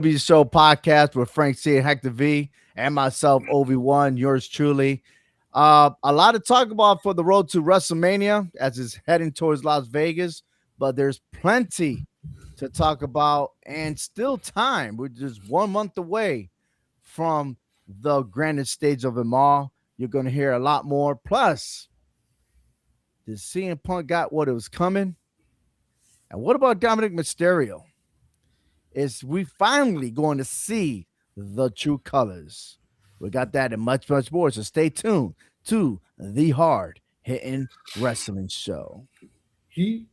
Show podcast with Frank C and Hector V and myself, Obi-Wan, yours truly. A lot to talk about for the road to WrestleMania as it's heading towards Las Vegas, but there's plenty to talk about and still time. We're just 1 month away from the grandest stage of them all. You're going to hear a lot more. Plus, did CM Punk got what it was coming? And what about Dominik Mysterio? Is we finally going to see the true colors. We got that and much, much more. So stay tuned to the Hard Hitting Wrestling Show. He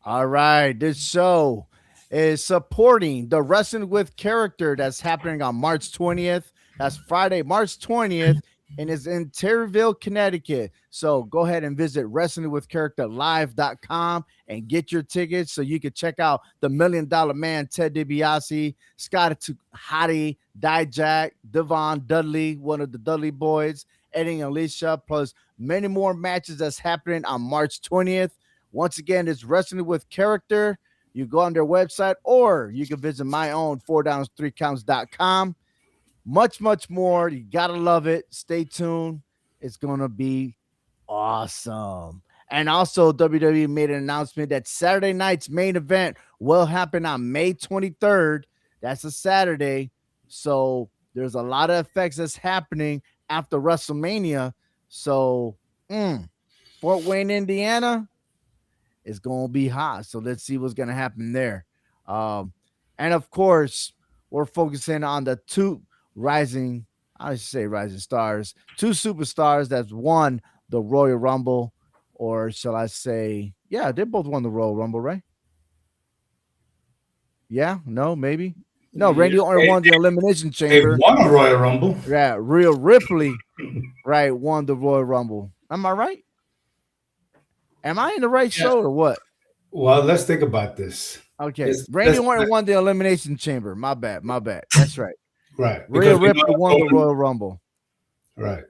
All right, this show is supporting the Wrestling with Character that's happening on March 20th. That's Friday, March 20th, and it's in Terryville, Connecticut. So go ahead and visit WrestlingWithCharacterLive.com and get your tickets so you can check out the $1 Million Man, Ted DiBiase, Scott Hottie, Dijak, Devon Dudley, one of the Dudley boys, Eddie and Alicia, plus many more matches that's happening on March 20th. Once again, it's Wrestling with Character. You go on their website or you can visit my own 4downs3counts.com. Much, much more. You got to love it. Stay tuned. It's going to be awesome. And also, WWE made an announcement that Saturday night's main event will happen on May 23rd. That's a Saturday. So there's a lot of effects that's happening after WrestleMania. So, Fort Wayne, Indiana, it's going to be hot. So let's see what's going to happen there. And of course, we're focusing on the two rising stars, two superstars that's won the Royal Rumble, or shall I say, yeah, they both won the Royal Rumble, right? Yeah, no, maybe. No, Randy Orton won the Elimination Chamber. They won a Royal Rumble. Yeah, Rhea Ripley, right, won the Royal Rumble. Am I right? Am I in the right show or what? Well, let's think about this. Okay, Randy Orton won the Elimination Chamber. My bad. That's right. Right. Rhea Ripley won the Royal Rumble. Right.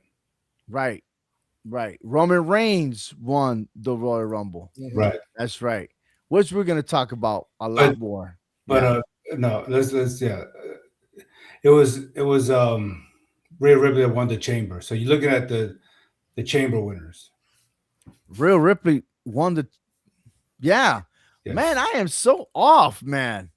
Roman Reigns won the Royal Rumble. Right. That's right. Which we're going to talk about a lot more. But no, let's It was Rhea Ripley that won the chamber. So you're looking at the chamber winners. Rhea Ripley won the. Yeah. Yes. Man, I am so off, man.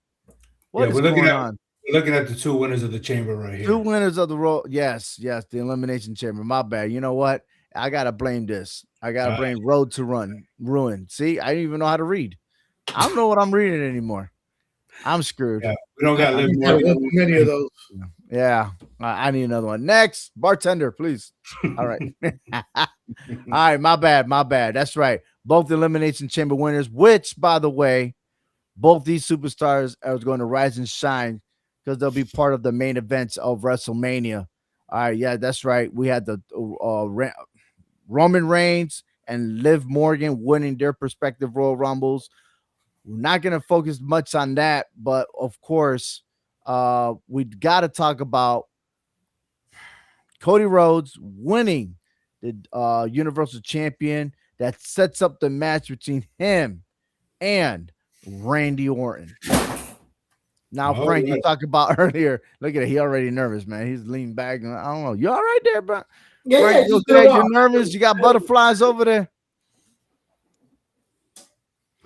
What is going on? We're looking at the two winners of the chamber right here. Two winners of the Royal. Yes, the Elimination Chamber. My bad. You know what? I gotta blame this. I gotta blame Road to Ruin. See, I didn't even know how to read. I don't know what I'm reading anymore. I'm screwed. Yeah, we don't got many of those. Yeah, I need another one. Next, bartender, please. All right. All right, my bad. That's right. Both Elimination Chamber winners, which, by the way, both these superstars are going to rise and shine because they'll be part of the main events of WrestleMania. All right, yeah, that's right. We had the Roman Reigns and Liv Morgan winning their respective Royal Rumbles. We're not going to focus much on that, but of course, we got to talk about Cody Rhodes winning the Universal Champion. That sets up the match between him and Randy Orton. Now, Frank, you talked about earlier. Look at it. He already nervous, man. He's leaning back. I don't know. You all right there, bro? Yeah, Frank, you okay? You're nervous? You got butterflies over there?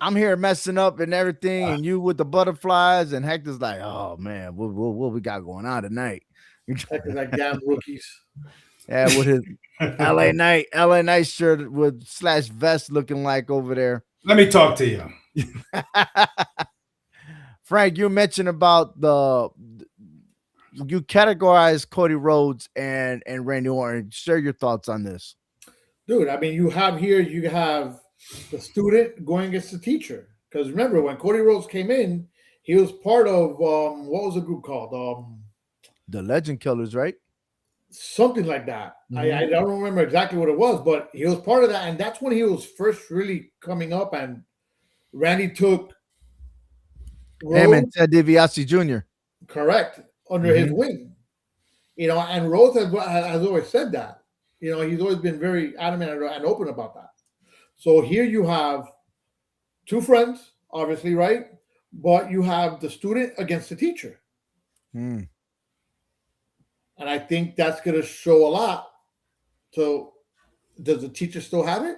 I'm here messing up and everything, and you with the butterflies, and Hector's like, oh, man, what we got going on tonight? Hector's like, damn rookies. Yeah, with his LA Knight shirt with / vest looking like over there. Let me talk to you. Frank, you mentioned about you categorize Cody Rhodes and Randy Orton. Share your thoughts on this. Dude, I mean, you have the student going against the teacher. Because remember, when Cody Rhodes came in, he was part of what was the group called? The Legend Killers, right? something like that. I Mhm. don't remember exactly what it was, but he was part of that, and that's when he was first really coming up. And Randy took Him and Rhodes, Ted DiBiase Jr. correct, under his Mhm. wing. And Rhodes has always said that. He's always been very adamant and open about that. So here you have two friends, obviously, right? But you have the student against the teacher. Mm. And I think that's going to show a lot. So, does the teacher still have it?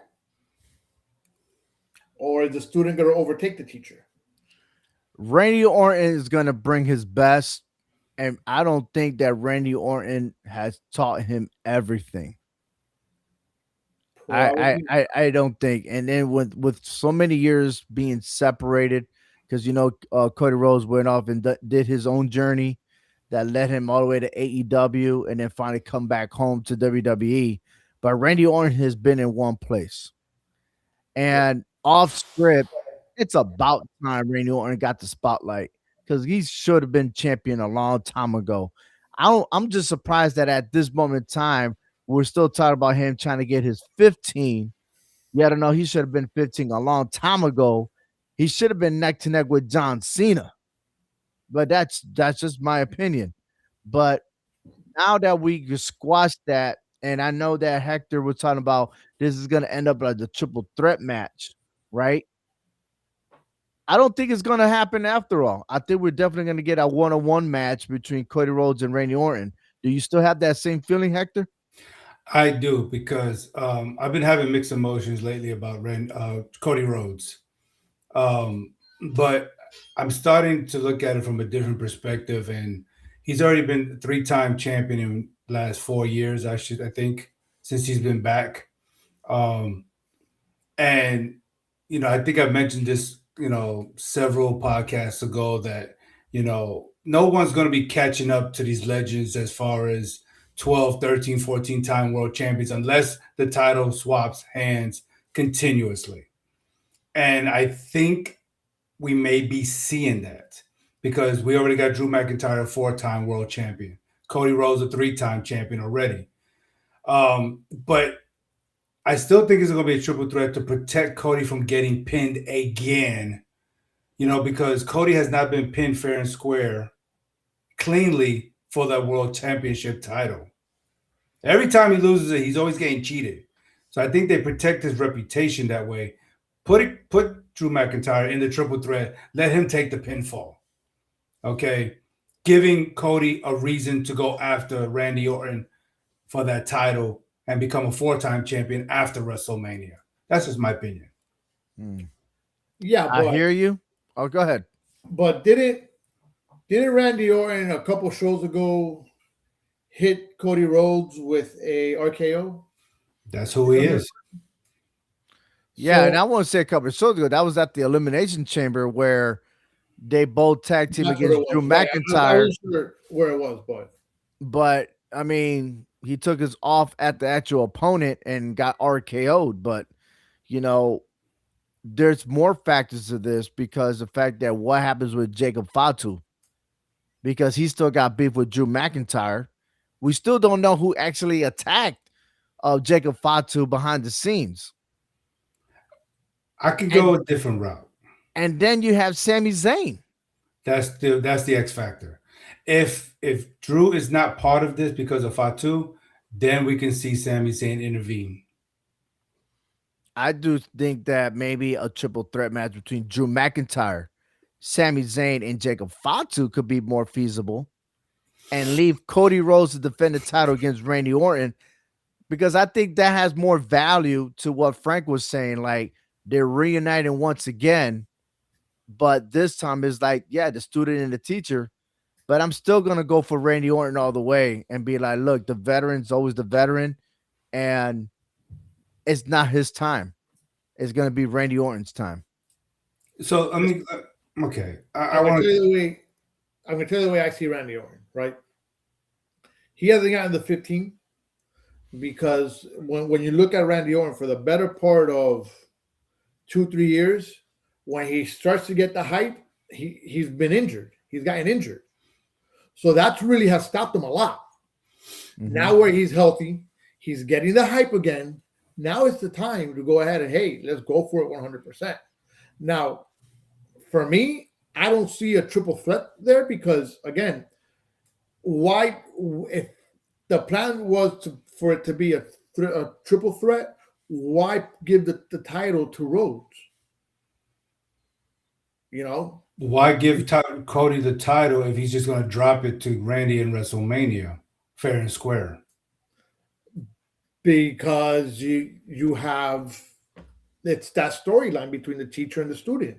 Or is the student going to overtake the teacher? Randy Orton is going to bring his best, and I don't think that Randy Orton has taught him everything. I I Probably. I, I don't think. And then with so many years being separated, because Cody Rhodes went off and did his own journey that led him all the way to AEW, and then finally come back home to WWE. But Randy Orton has been in one place, and off script, it's about time Randy Orton got the spotlight because he should have been champion a long time ago. I'm just surprised that at this moment in time, we're still talking about him trying to get his 15. Yeah, I don't know. He should have been 15 a long time ago. He should have been neck to neck with John Cena. But that's just my opinion. But now that we just squashed that, and I know that Hector was talking about this is gonna end up like the triple threat match, right? I don't think it's gonna happen after all. I think we're definitely gonna get a one-on-one match between Cody Rhodes and Randy Orton. Do you still have that same feeling, Hector? I do because I've been having mixed emotions lately about Cody Rhodes. Um, but I'm starting to look at it from a different perspective, and he's already been three-time champion in the last 4 years. I think since he's been back. Um, and I think I mentioned this, several podcasts ago that no one's going to be catching up to these legends as far as 12, 13, 14 time world champions unless the title swaps hands continuously. And I think we may be seeing that because we already got Drew McIntyre, a four-time world champion, Cody Rhodes, a three-time champion already. But I still think it's going to be a triple threat to protect Cody from getting pinned again. Because Cody has not been pinned fair and square cleanly for that world championship title. Every time he loses it, he's always getting cheated. So I think they protect his reputation that way. Put Drew McIntyre in the triple threat. Let him take the pinfall. Okay, giving Cody a reason to go after Randy Orton for that title and become a four-time champion after WrestleMania. That's just my opinion. Hmm. Yeah, I hear you. Oh, go ahead. but didn't Randy Orton a couple shows ago hit Cody Rhodes with a RKO? That's who he is. Yeah, and So I want to say a couple of shows ago, that was at the Elimination Chamber where they both tag team that's what it against Drew was. Right. I McIntyre. wasn't sure where it was, but But I mean, he took his off at the actual opponent and got RKO'd. But you know, there's more factors to this because the fact that what happens with Jacob Fatu, because he still got beef with Drew McIntyre. We still don't know who actually attacked Jacob Fatu behind the scenes. I can And go a different route. and then you have Sami Zayn. That's the X factor. If Drew is not part of this because of Fatu, then we can see Sami Zayn intervene. I do think that maybe a triple threat match between Drew McIntyre, Sami Zayn, and Jacob Fatu could be more feasible, and leave Cody Rhodes to defend the title against Randy Orton because I think that has more value to what Frank was saying. Like they're reuniting once again, but this time is like, yeah, the student and the teacher. But I'm still gonna go for Randy Orton all the way and be like, look, the veteran's always the veteran, and it's not his time. It's gonna be Randy Orton's time. So I mean, okay, I I'm gonna want tell to. you the way I see Randy Orton. Right, he hasn't gotten the 15 because when you look at Randy Orton for the better part of 2 3 years, when he starts to get the hype, he's been injured. He's gotten injured. So that's really has stopped him a lot. Mhm. Now where he's healthy, he's getting the hype again. Now is the time to go ahead and hey, let's go for it 100%. Now, for me, I don't see a triple threat there because again, why if the plan was for it to be a triple threat, why give the title to Rhodes? You know, Why give Cody the title if he's just going to drop it to Randy in WrestleMania, fair and square? because you have it's that storyline between the teacher and the student.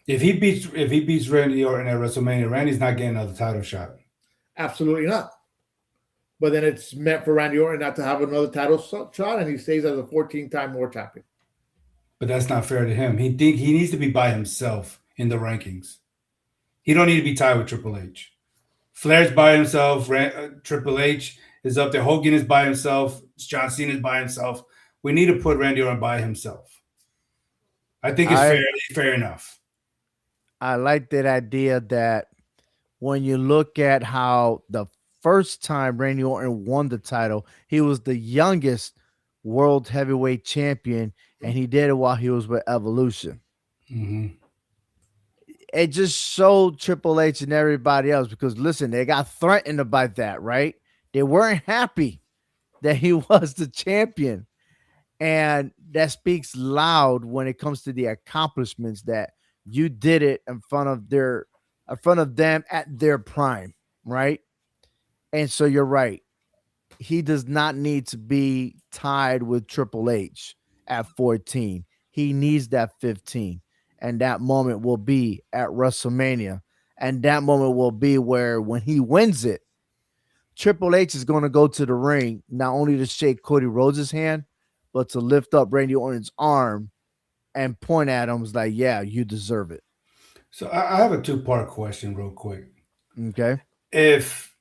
If he beats Randy Orton at WrestleMania, Randy's not getting another title shot. Absolutely not. But then it's meant for Randy Orton not to have another title shot, and he stays as a 14-time world champion. But that's not fair to him. He needs to be by himself in the rankings. He don't need to be tied with Triple H. Flair's by himself. Triple H is up there. Hogan is by himself. John Cena is by himself. We need to put Randy Orton by himself. I think it's I fair enough. I like that idea that when you look at how the first time Randy Orton won the title, he was the youngest world heavyweight champion, and he did it while he was with Evolution. Mm-hmm. It just showed Triple H and everybody else because listen, they got threatened about that, right? They weren't happy that he was the champion. And that speaks loud when it comes to the accomplishments that you did it in front of them at their prime, right? And so you're right. He does not need to be tied with Triple H at 14. He needs that 15. And that moment will be at WrestleMania. And that moment will be where when he wins it, Triple H is going to go to the ring not only to shake Cody Rhodes' hand, but to lift up Randy Orton's arm and point at him. Was like, yeah, you deserve it. So I have a two-part question, real quick. Okay. If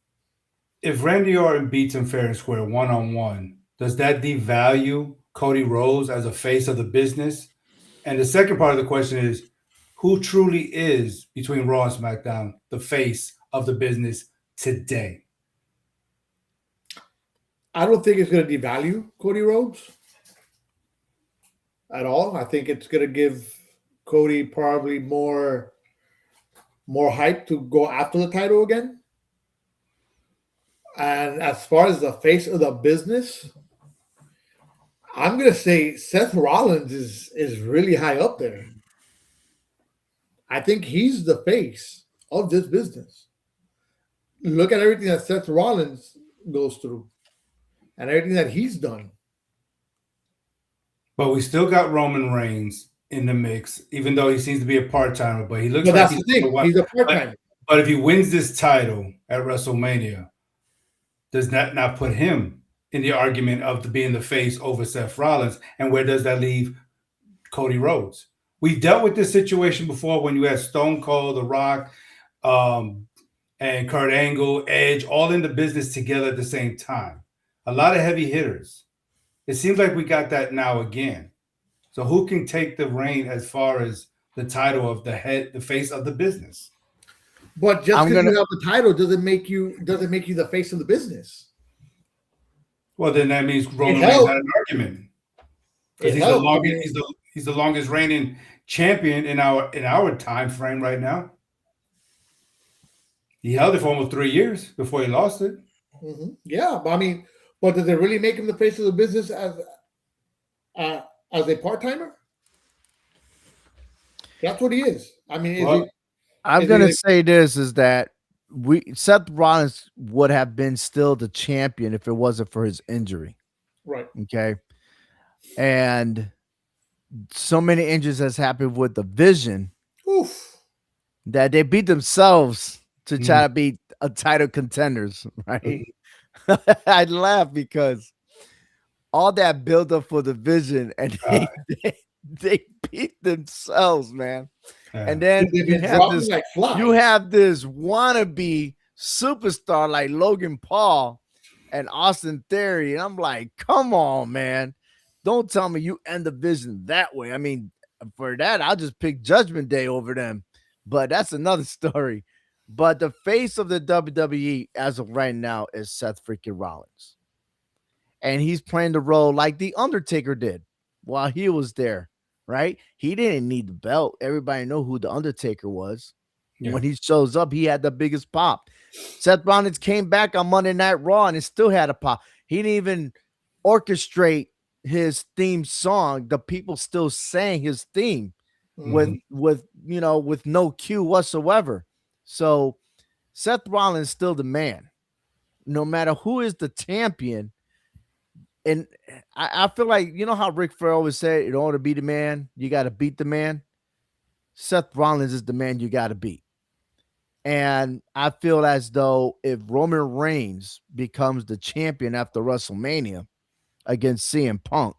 Randy Orton beats him fair and square 1-on-1, does that devalue Cody Rhodes as a face of the business? And the second part of the question is, who truly is between Raw and SmackDown the face of the business today? I don't think it's going to devalue Cody Rhodes at all. I think it's going to give Cody probably more hype to go after the title again. And as far as the face of the business, I'm gonna say Seth Rollins is really high up there. I think he's the face of this business. Look at everything that Seth Rollins goes through and everything that he's done. But we still got Roman Reigns in the mix, even though he seems to be a part-timer, but he looks But like that's the thing. He's a part timer. But if he wins this title at WrestleMania, does that not put him in the argument of being the face over Seth Rollins? And where does that leave Cody Rhodes? We've dealt with this situation before when you had Stone Cold, The Rock, and Kurt Angle, Edge, all in the business together at the same time. A lot of heavy hitters. It seems like we got that now again. So who can take the reign as far as the title of the face of the business? But just because you have the title doesn't make you the face of the business. Well, then that means Roman Reigns had an argument because he's the longest reigning champion in our time frame right now. He held it for almost 3 years before he lost it. Mm-hmm. Yeah, but but does it really make him the face of the business as a part timer? That's what he is. I mean, I'm gonna say this is that Seth Rollins would have been still the champion if it wasn't for his injury. Right. Okay. And so many injuries has happened with the Vision that they beat themselves to try to beat a title contenders, right? I'd laugh because all that build up for the Vision and they beat themselves, man. And then you have this wannabe superstar like Logan Paul and Austin Theory. And I'm like, come on, man. Don't tell me you end the Vision that way. I mean, for that, I'll just pick Judgment Day over them. But that's another story. But the face of the WWE as of right now is Seth freaking Rollins. And he's playing the role like the Undertaker did while he was there, right? He didn't need the belt. Everybody know who the Undertaker was. Yeah. When he shows up, he had the biggest pop. Seth Rollins came back on Monday Night Raw and it still had a pop. He didn't even orchestrate his theme song. The people still sang his theme Mhm. with no cue whatsoever. So Seth Rollins is still the man, no matter who is the champion. And I feel like how Ric Flair always said, in order to be the man, you got to beat the man. Seth Rollins is the man you got to beat. And I feel as though if Roman Reigns becomes the champion after WrestleMania against CM Punk,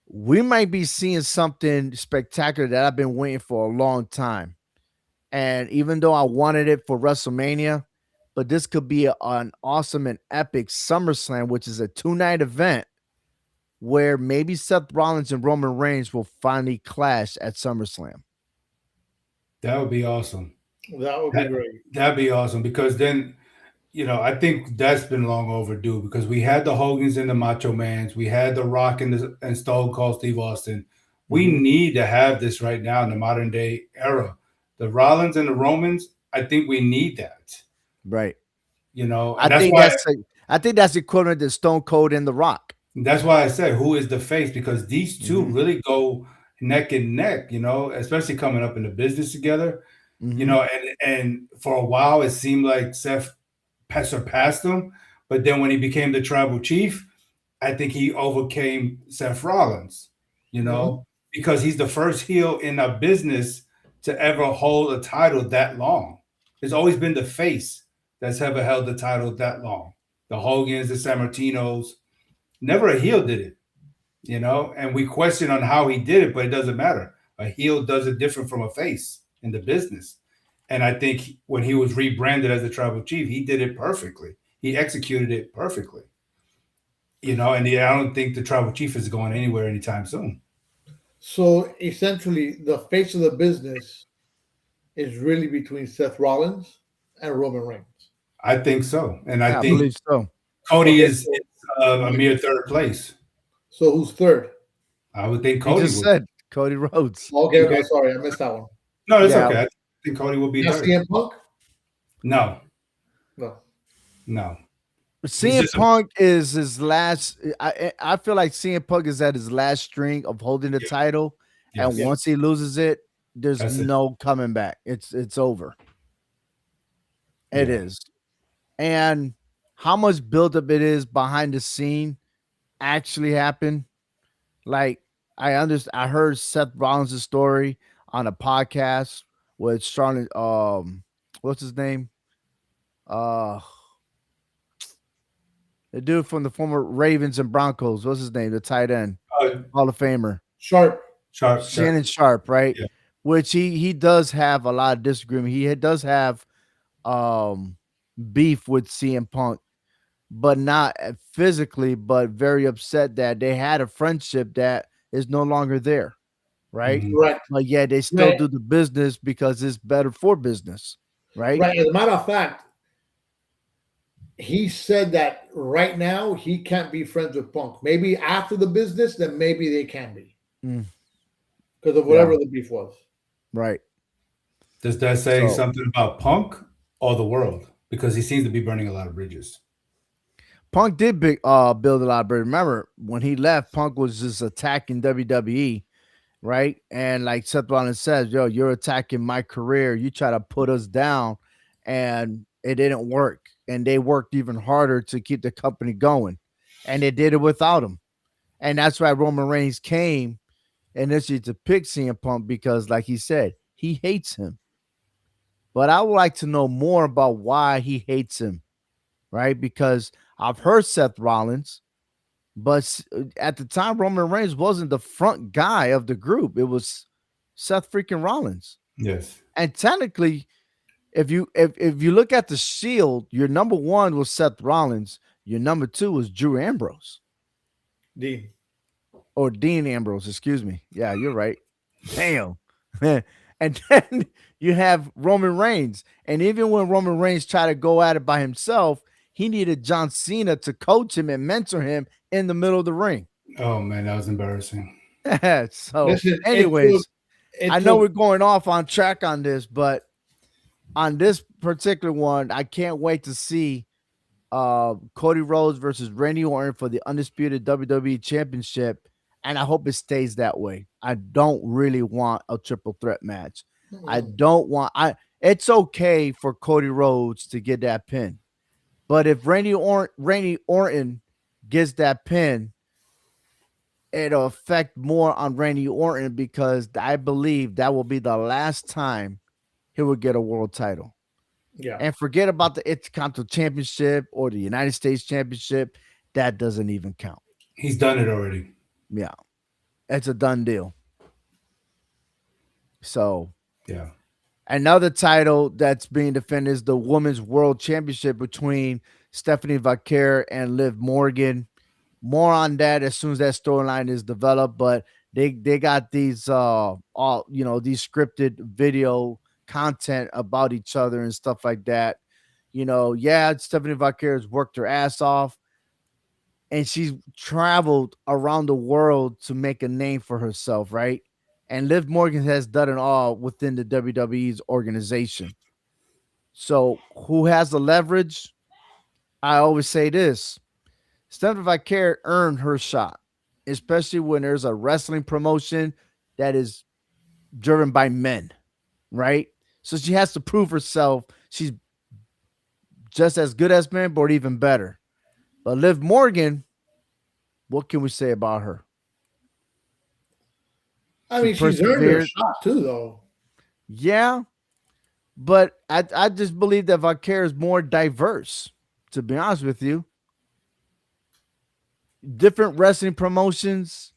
we might be seeing something spectacular that I've been waiting for a long time. And even though I wanted it for WrestleMania, but this could be an awesome and epic SummerSlam, which is a 2-night event where maybe Seth Rollins and Roman Reigns will finally clash at SummerSlam. That would be awesome. That would be That great. that'd be awesome because then I think that's been long overdue because we had the Hogans and the Macho Mans, we had the Rock and Stone Cold Steve Austin. We Mhm. need to have this right now in the modern day era. The Rollins and the Romans, I think we need that. Right. And I that's think why that's equivalent to Stone Cold and The Rock. that's why I said who is the face because these two Mhm. really go neck and neck. Especially coming up in the business together. Mhm. And for a while it seemed like Seth surpassed him, but then when he became the tribal chief, I think he overcame Seth Rollins, you Mhm. know, because he's the first heel in a business to ever hold a title that long. It's always been the face that's ever held the title that long. The Hogans, the Sammartinos, never a heel did it. And we question on how he did it, but it doesn't matter. A heel does it different from a face in the business. And I think when he was rebranded as the tribal chief, he did it perfectly. He executed it perfectly. And I don't think the tribal chief is going anywhere anytime soon. So essentially, the face of the business is really between Seth Rollins and Roman Reigns. I think so. And I Yeah, I think believe so. Cody Okay, is so a mere third place. so who's third? I would think He Cody just would. said Cody Rhodes. Okay, okay, sorry, I missed that one. No, it's Yeah. okay. I think Cody will be Not third. CM Punk? No, No. no. He's CM just a Punk is his last. I feel like CM Punk is at his last string of holding the yeah, title, and Yeah. yes. once he loses it, there's That's it. no coming back. It's over. It Yeah. is. And how much buildup it is behind the scene actually happened. Like I understand. I heard Seth Rollins' story on a podcast with Charlotte. What's his name? Uh, the dude from the former Ravens and Broncos. What's his name? The tight end, Uh, Hall of Famer, Sharp. sharp, sharp. Shannon Sharp, right? Yeah. Which he does have a lot of disagreement. Does have um beef with CM Punk, but not physically, but very upset that they had a friendship that is no longer there, right? Mhm. Right. But yeah, they still Right. do the business because it's better for business, right? Right. As a matter of fact, he said that right now he can't be friends with Punk. Maybe after the business, then maybe they can be Mm, because of yeah, whatever the beef was. right. Does that say So something about Punk or the world? Because he seems to be burning a lot of bridges. Punk did build a lot of bridge. Remember when he left, Punk was just attacking WWE, right? And like Seth Rollins says, yo, you're attacking my career. You try to put us down, and it didn't work. And they worked even harder to keep the company going, and they did it without him. And that's why Roman Reigns came initially to pick CM Punk because, like he said, he hates him. But I would like to know more about why he hates him, right? Because I've heard Seth Rollins, but at the time, Roman Reigns wasn't the front guy of the group. It was Seth freaking Rollins. Yes. And technically, if you look at the Shield, your number one was Seth Rollins. Your number two was Drew Ambrose Dean. or Dean Ambrose. Excuse me. Yeah, you're right. Damn. And then you have Roman Reigns. And even when Roman Reigns tried to go at it by himself, he needed John Cena to coach him and mentor him in the middle of the ring. Oh man, that was embarrassing. So, Listen, anyways, I it know took we're going off on track on this, but on this particular one, I can't wait to see Cody Rhodes versus Randy Orton for the undisputed WWE Championship, and I hope it stays that way. I don't really want a triple threat match. I mm, don't want I. It's okay for Cody Rhodes to get that pin, but if Randy Orton gets that pin, it'll affect more on Randy Orton because I believe that will be the last time he will get a world title. yeah. And forget about the Intercontinental Championship or the United States Championship. That doesn't even count. He's done it already. Yeah, it's a done deal. So Yeah. another title that's being defended is the Women's World Championship between Stephanie Vaquer and Liv Morgan. More on that as soon as that storyline is developed, but they got these all these scripted video content about each other and stuff like that. Yeah, Stephanie Vaquer has worked her ass off and she's traveled around the world to make a name for herself, right? And Liv Morgan has done it all within the WWE's organization. So who has the leverage? I always say this: Stephanie Vaquer earned her shot, especially when there's a wrestling promotion that is driven by men, right? So she has to prove herself. She's just as good as men, but even better. But Liv Morgan, what can we say about her? I She mean, she's earned her persevered. shot too, though. Yeah, but I just believe that Vaquer is more diverse, to be honest with you. Different wrestling promotions,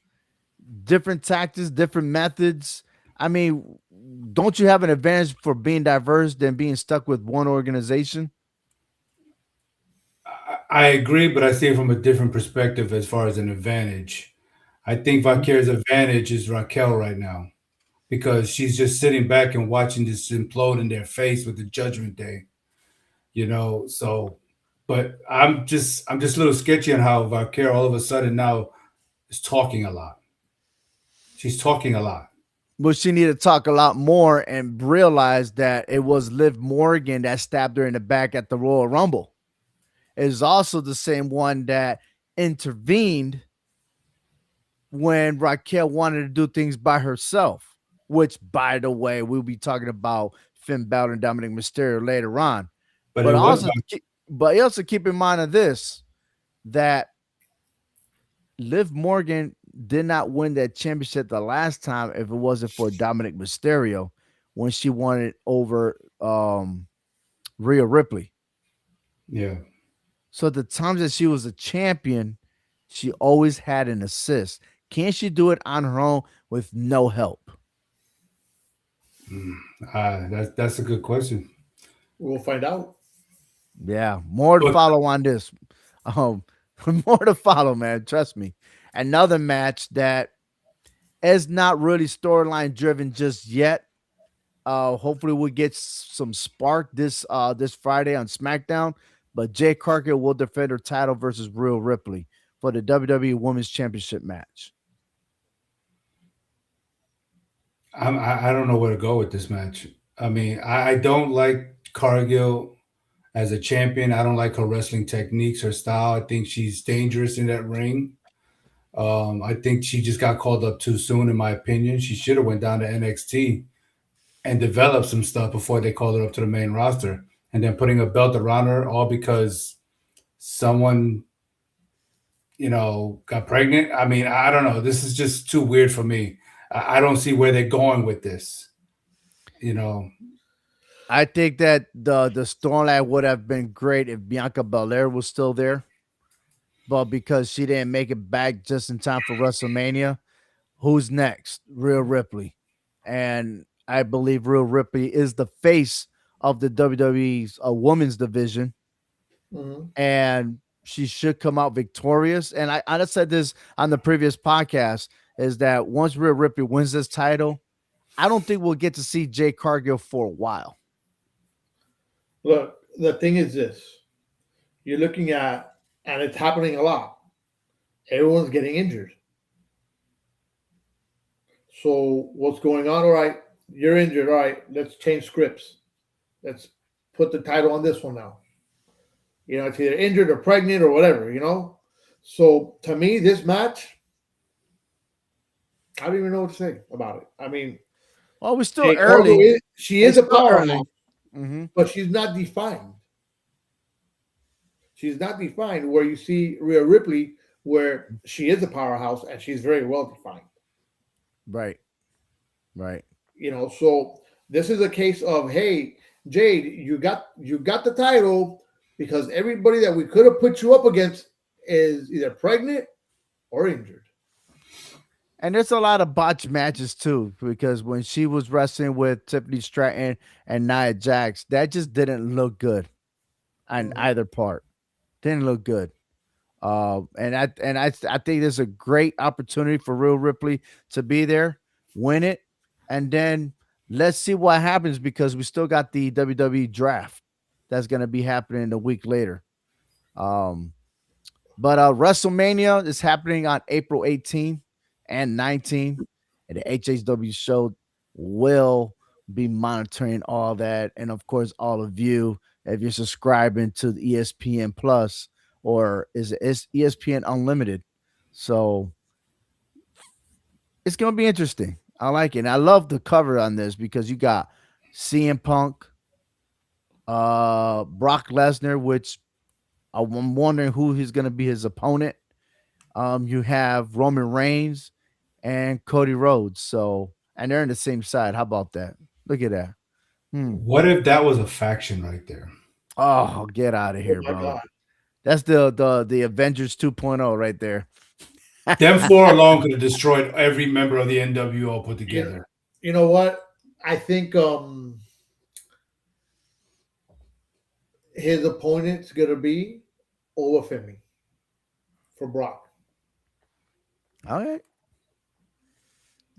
different tactics, different methods. I mean, don't you have an advantage for being diverse than being stuck with one organization? I agree, but I see it from a different perspective as far as an advantage. I think Vaquer's advantage is Raquel right now because she's just sitting back and watching this implode in their face with the Judgment Day. So, but I'm just a little sketchy on how Vaquer all of a sudden now is talking a lot. She's talking a lot. But she needed to talk a lot more and realize that it was Liv Morgan that stabbed her in the back at the Royal Rumble. It is also the same one that intervened when Raquel wanted to do things by herself, which, by the way, we'll be talking about Finn Balor and Dominik Mysterio later on. But But it was also, keep in mind of this that Liv Morgan did not win that championship the last time if it wasn't for Dominik Mysterio when she won it over Rhea Ripley. yeah. So at the times that she was a champion, she always had an assist. Can she do it on her own with no help? Mm. That's a good question. We'll find out. Yeah, more to But follow on this. Um, more to follow, man. Trust me. Another match that is not really storyline driven just yet. Hopefully we'll get some spark this Friday on SmackDown. But Jay Cargill will defend her title versus Rhea Ripley for the WWE Women's Championship match. I don't know where to go with this match. I mean, I don't like Cargill as a champion. I don't like her wrestling techniques, her style. I think she's dangerous in that ring. I think she just got called up too soon, in my opinion. She should have went down to NXT and developed some stuff before they called her up to the main roster. And then putting a belt around her, all because someone, got pregnant. I mean, I don't know. This is just too weird for me. I don't see where they're going with this. You know, I think that the storyline would have been great if Bianca Belair was still there, but because she didn't make it back just in time for WrestleMania, who's next? Rhea Ripley, and I believe Rhea Ripley is the face of the WWE's women's division, Mhm. and she should come out victorious. And I said this on the previous podcast: is that once Rhea Ripley wins this title, I don't think we'll get to see Jay Cargill for a while. Look, the thing is this: you're looking at, and it's happening a lot. Everyone's getting injured. So what's going on? All right, you're injured. All right, let's change scripts. Let's put the title on this one now. It's either injured or pregnant or whatever. So to me, this match, I don't even know what to say about it. I mean, Well, we're still Jade Cargill early. she is It's a still early. powerhouse, Hmm. but she's not defined. She's not defined where you see Rhea Ripley, where she is a powerhouse and she's very well defined. Right. Right. So this is a case of, hey, Jade, you got the title because everybody that we could have put you up against is either pregnant or injured. And there's a lot of botched matches too, because when she was wrestling with Tiffany Stratton and Nia Jax, that just didn't look good on Mhm. either part. Didn't look good. I think there's a great opportunity for Real Ripley to be there, win it, and then let's see what happens because we still got the WWE draft that's going to be happening a week later. Um, but WrestleMania is happening on April 18 and 19, and the HHW show will be monitoring all that, and of course, all of you if you're subscribing to the ESPN Plus or is it ESPN Unlimited. So it's gonna be interesting. I like it. And I love the cover on this because you got CM Punk, Brock Lesnar, which I'm wondering who he's gonna be his opponent. You have Roman Reigns and Cody Rhodes. So, and they're in the same side. How about that? Look at that. Hmm. What if that was a faction right there? Oh, get out of Oh here, my bro. God. That's the Avengers 2.0 right there. Them four alone could have destroyed every member of the NWO put You, together. you know what? I think his opponent's gonna be Olafemi for Brock. All right.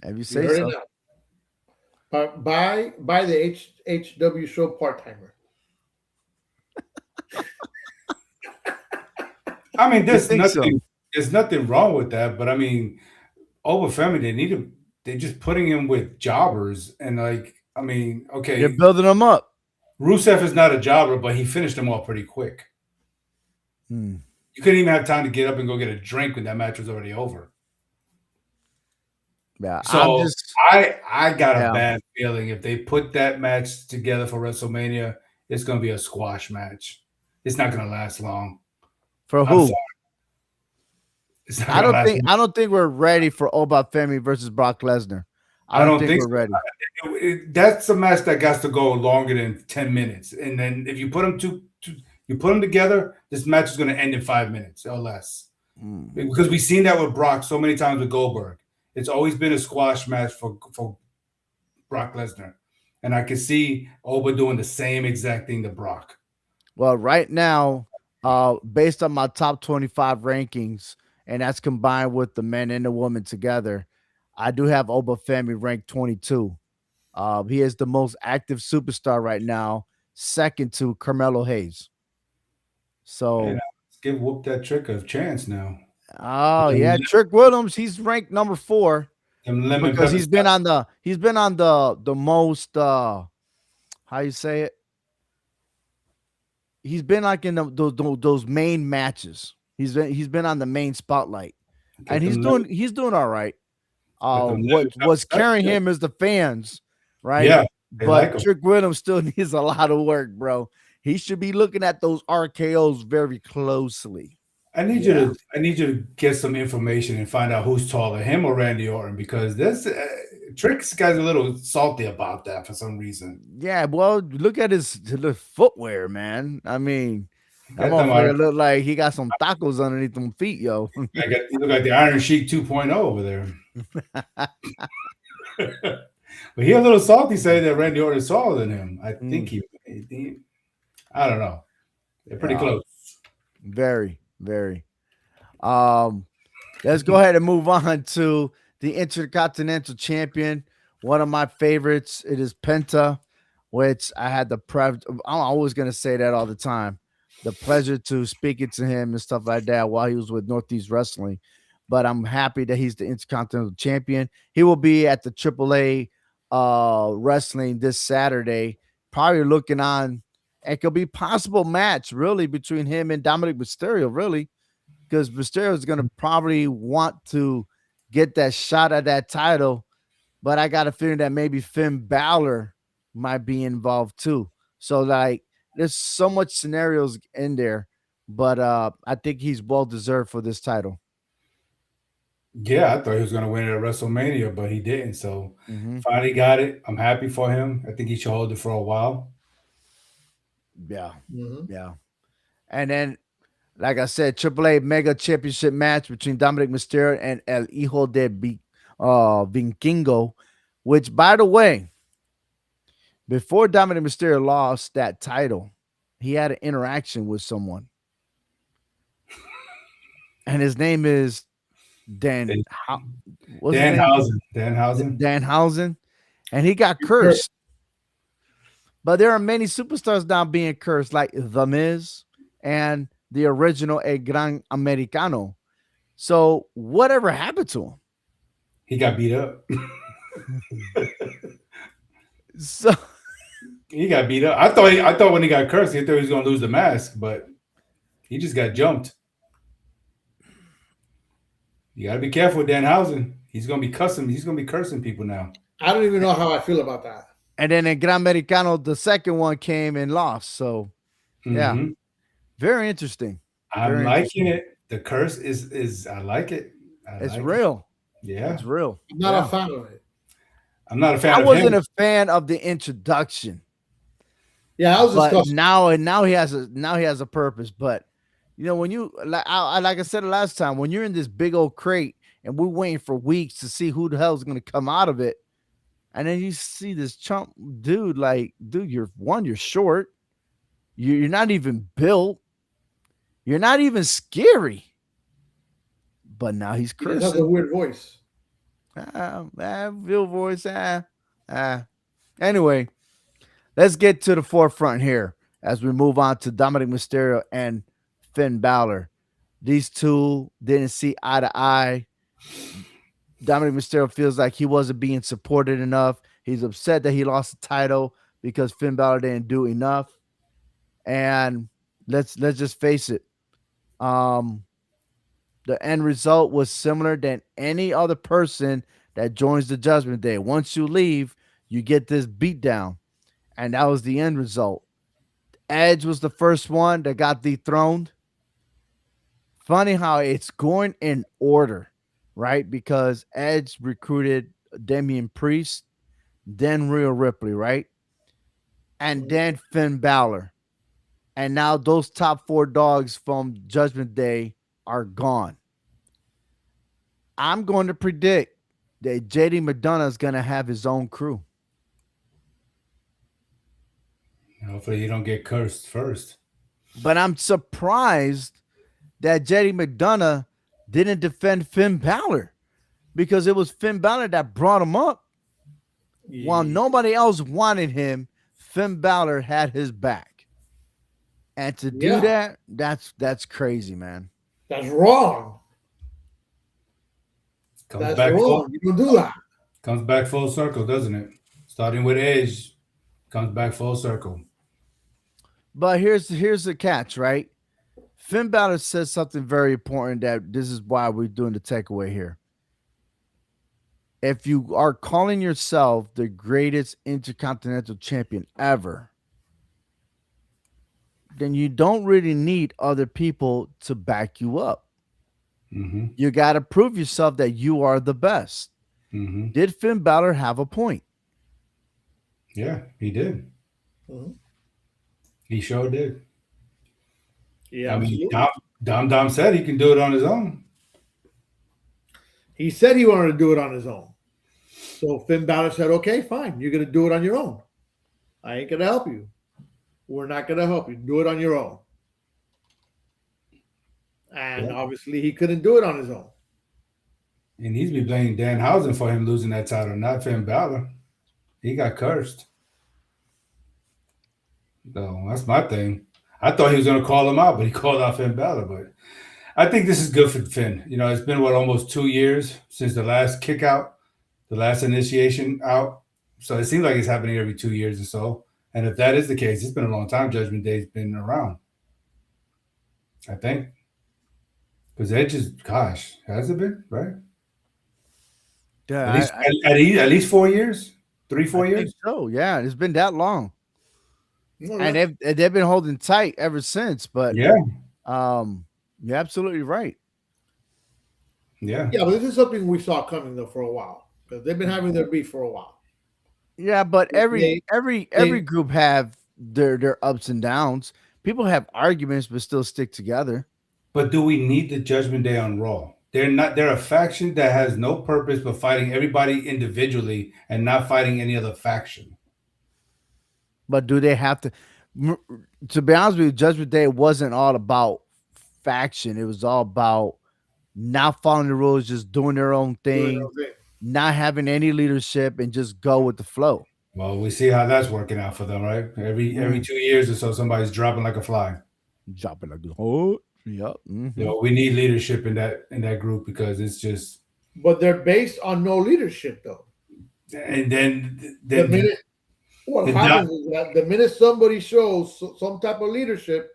If you You say heard it so. now. But by the HW show part timer. I mean, You think so? there's nothing wrong with that, but I mean, Obafemi, they need to, they're just putting him with jobbers, and like, I mean, They're okay, building them up. Rusev is not a jobber, but he finished them all pretty quick. Hmm. You couldn't even have time to get up and go get a drink when that match was already over. Yeah, I'm So just I got a yeah. bad feeling if they put that match together for WrestleMania, it's gonna be a squash match. It's not gonna last long. For I'm who? sorry, it's not gonna last long. I don't think we're ready for Obafemi versus Brock Lesnar. I I don't don't think think we're so. ready. That's a match that got to go longer than 10 minutes, and then if you put them you put them together, this match is going to end in 5 minutes or less. Hmm. Because we've seen that with Brock so many times with Goldberg. It's always been a squash match for Brock Lesnar, and I can see Oba doing the same exact thing to Brock. Well, right now, based on my top 25 rankings, and that's combined with the men and the women together, I do have Obafemi ranked 22. He is the most active superstar right now, second to Carmelo Hayes. And So, let's give Whoop that trick a chance now. oh Them, yeah, Trick Williams, he's ranked number 4 them lemon because pepper sauce. he's been on the most how you say it? He's been like in those main matches. He's been on the main spotlight, and Get them lemon, he's doing all right. get them lemon What's pepper carrying sauce. him is the fans, right? Yeah, they like But them. Trick Williams still needs a lot of work, bro. He should be looking at those RKO's very closely. Yeah. I need you to get some information and find out who's taller, him or Randy Orton, because this Trick's guy's a little salty about that for some reason. Yeah, well, look at his footwear, man. I mean, that Get them out. motherfucker look like he got some tacos underneath them feet, yo. I got you look like the Iron Sheik 2.0 over there. But he a little salty saying that Randy Orton is taller than him. I think Mm, I don't know. They're pretty yeah, close. very, very. Um, let's go ahead and move on to the Intercontinental Champion. One of my favorites, it is Penta, which I had the I'm always gonna say that all the time. The pleasure to speaking to him and stuff like that while he was with Northeast Wrestling. But I'm happy that he's the Intercontinental Champion. He will be at the AAA wrestling this Saturday, probably looking on. It could be possible match really between him and Dominic Mysterio, really, because Mysterio is gonna probably want to get that shot at that title, but I got a feeling that maybe Finn Balor might be involved too. So like there's so much scenarios in there, but I think he's well deserved for this title. Yeah, I thought he was going to win it at WrestleMania, but he didn't. So Hmm. finally got it. I'm happy for him. I think he should hold it for a while. Yeah, Hmm. yeah. And then, like I said, AAA Mega Championship match between Dominic Mysterio and El Hijo de Vikingo, which, by the way, before Dominic Mysterio lost that title, he had an interaction with someone, and his name is Dan. Dan- What's his name? Danhausen. Danhausen, and he got cursed. But there are many superstars now being cursed, like The Miz and the original El Gran Americano. So whatever happened to He got beat up. him? So He got beat up. I thought when he got cursed, he thought he was going to lose the mask, but he just got jumped. You got to be careful with Danhausen. He's going to be cussing. He's going to be cursing people now. I don't even know how I feel about that. and then in Gran Americano, the second one came and lost. So yeah, Hmm. very interesting. I'm Very liking interesting. it. The curse is I like it. I It's like it. real. Yeah. It's real. I'm not a Yeah. fan of it. I'm not a I fan of wasn't him. a fan of the introduction, Yeah, I was but discussing. now he has a purpose. But you know, when you like I said the last time, when you're in this big old crate and we're waiting for weeks to see who the hell's gonna come out of it, and then you see this chump dude, like, dude, you're short, you're not even built, you're not even scary, but now he's He just has a cursing. weird voice. Bill voice, ah. Anyway, let's get to the forefront here as we move on to Dominic Mysterio and Finn Balor. These two didn't see eye to eye. Dominic Mysterio feels like he wasn't being supported enough. He's upset that he lost the title because Finn Balor didn't do enough. And let's just face it. Um, the end result was similar than any other person that joins the Judgment Day. Once you leave, you get this beatdown, and that was the end result. Edge was the first one that got dethroned. Funny how it's going in order, right? Because Edge recruited Damian Priest, then Rhea Ripley, right? And Mhm. then Finn Balor. And now those top four dogs from Judgment Day are gone. I'm going to predict that JD McDonough is going to have his own crew. Hopefully you don't get cursed first. But I'm surprised that JD McDonough didn't defend Finn Balor because it was Finn Balor that brought him up. While Yeah, nobody else wanted him, Finn Balor had his back. And to do yeah, that, that's crazy, man. that's wrong. Comes That's back full wrong. You don't do that. comes back full circle, doesn't it? Starting with Edge, comes back full circle. But here's the catch, right? Finn Balor says something very important that this is why we're doing the takeaway here. If you are calling yourself the greatest intercontinental champion ever, then you don't really need other people to back you up. Hmm. You got to prove yourself that you are the best. Hmm. Did Finn Balor have a point? Yeah, he did. Mhm. He sure did. Yeah, I mean, absolutely. Dom said he can do it on his own. He said he wanted to do it on his own. So Finn Balor said, "Okay, fine. You're going to do it on your own. I ain't going to help you. We're not going to help you. Do it on your own." And Yeah. obviously, he couldn't do it on his own. And he's be blaming Danhausen for him losing that title, not Finn Balor. He got cursed. So that's my thing. I thought he was going to call him out, but he called out Finn Balor. But I think this is good for Finn. You know, it's been what, almost 2 years since the last kick out, the last initiation out. So it seems like it's happening every 2 years or so. And if that is the case, it's been a long time. Judgment Day's been around. I think because Edge is, gosh, has it been right? At Yeah, least at least 4 years, three I four think years. so. Yeah, it's been that long, No, and yeah. they've been holding tight ever since. But Yeah, you're absolutely right. yeah. Yeah, but this is something we saw coming though for a while because they've been having their beef for a while. Yeah, but every They, every every they, group have their ups and downs. People have arguments, but still stick together. But do we need the Judgment Day on Raw? They're not. They're a faction that has no purpose but fighting everybody individually and not fighting any other faction. But do they have to? m- To be honest with you, Judgment Day wasn't all about faction. It was all about not following the rules, just doing their own doing thing, their thing. not having any leadership, and just go with the flow. Well, we see how that's working out for them, right? Every Mm. 2 years or so, somebody's dropping like a fly. Dropping like the oh, yep. You know, we need leadership in that group because it's just. But they're based on no leadership though. And then The then minute what the happens is that the minute somebody shows some type of leadership,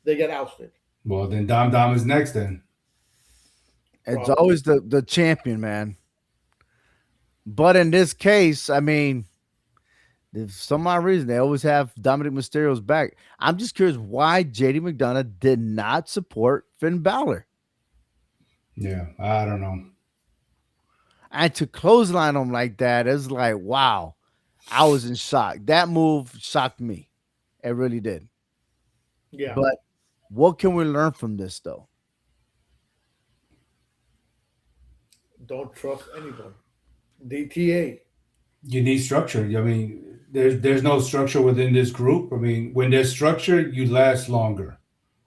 they get ousted. well then Dom is next then. It's Probably. always the champion, man. But in this case, I mean, if some odd reason they always have Dominik Mysterio's back. I'm just curious why JD McDonough did not support Finn Balor Yeah, I don't know. and to clothesline him like that. It's like wow, I was in shock. That move shocked me. It really did. Yeah. But what can we learn from this though? Don't trust anyone. DTA. You need structure. I mean, there's no structure within this group. I mean, when there's structure, you last longer.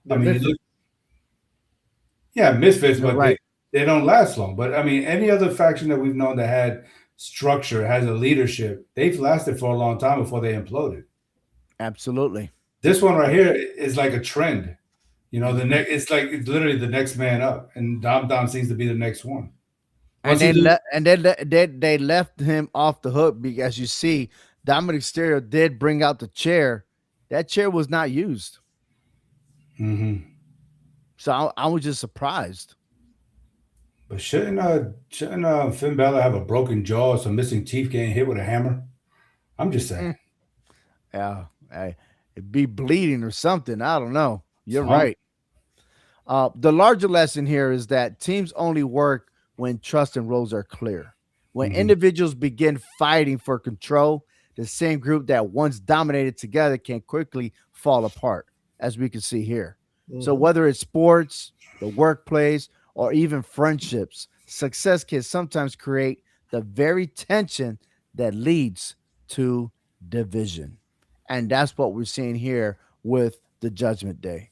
I They're mean, you missing. look, yeah, misfits, You're but right. they don't last long. But I mean, any other faction that we've known that had structure, has a leadership, they've lasted for a long time before they imploded. Absolutely. This one right here is like a trend. You know, the Mhm. next it's literally the next man up, and Dom seems to be the next one. And Once he loses, they left him off the hook because you see Dominic Stereo did bring out the chair. That chair was not used. hmm So I was just surprised. but shouldn't Finn Balor have a broken jaw or some missing teeth getting hit with a hammer? I'm just saying. Mm, yeah, it'd be bleeding or something. I don't know. You're Some, right. The larger lesson here is that teams only work when trust and roles are clear. When hmm individuals begin fighting for control, the same group that once dominated together can quickly fall apart, as we can see here. So, Mhm. whether it's sports, the workplace, or even friendships, success can sometimes create the very tension that leads to division. And that's what we're seeing here with the Judgment Day.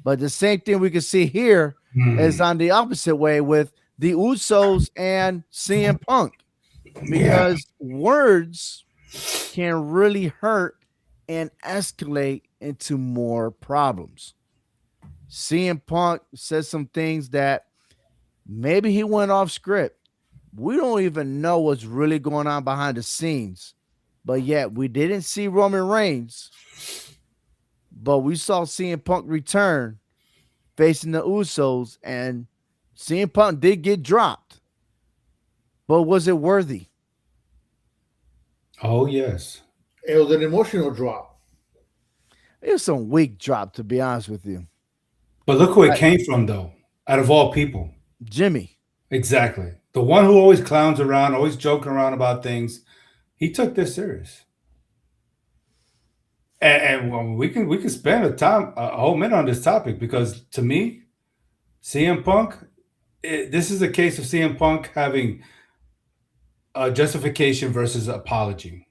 But the same thing we can see here is Hmm. on the opposite way with the Usos and CM Punk Yeah. because words can really hurt and escalate into more problems. CM Punk says some things that maybe he went off script. We don't even know what's really going on behind the scenes. But yet we didn't see Roman Reigns, but we saw CM Punk return facing the Usos, and CM Punk did get dropped, but was it worthy? Oh yes. It was an emotional drop. It was some weak drop, to be honest with you. But look who it Like came from, though. Out of all people, Jimmy. exactly the one who always clowns around, always joking around about things. He took this serious, and well, we can spend a whole minute on this topic because to me, CM Punk, this is a case of CM Punk having a justification versus apologizing,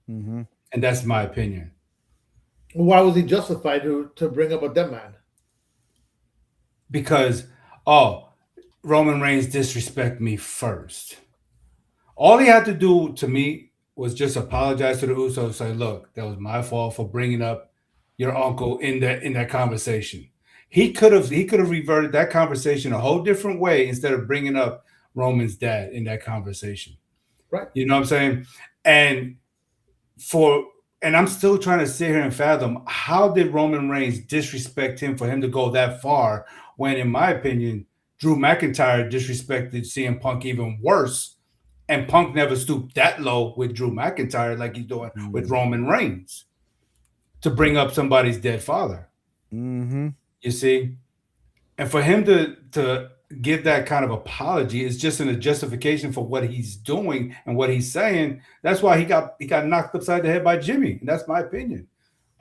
Mm-hmm. and that's my opinion. Why was he justified to bring up a dead man? Because oh, Roman Reigns disrespect me first. All he had to do to me was just apologize to the Usos, say, "Look, that was my fault for bringing up your uncle in that conversation." He could have reverted that conversation a whole different way instead of bringing up Roman's dad in that conversation. Right. You know what I'm saying? And for and I'm still trying to sit here and fathom how did Roman Reigns disrespect him for him to go that far when, in my opinion, Drew McIntyre disrespected CM Punk even worse, and Punk never stooped that low with Drew McIntyre like he's doing with Mm. Roman Reigns to bring up somebody's dead father. Mm-hmm. You see, and for him to give that kind of apology is just a justification for what he's doing and what he's saying. That's why he got knocked upside the head by Jimmy. And that's my opinion.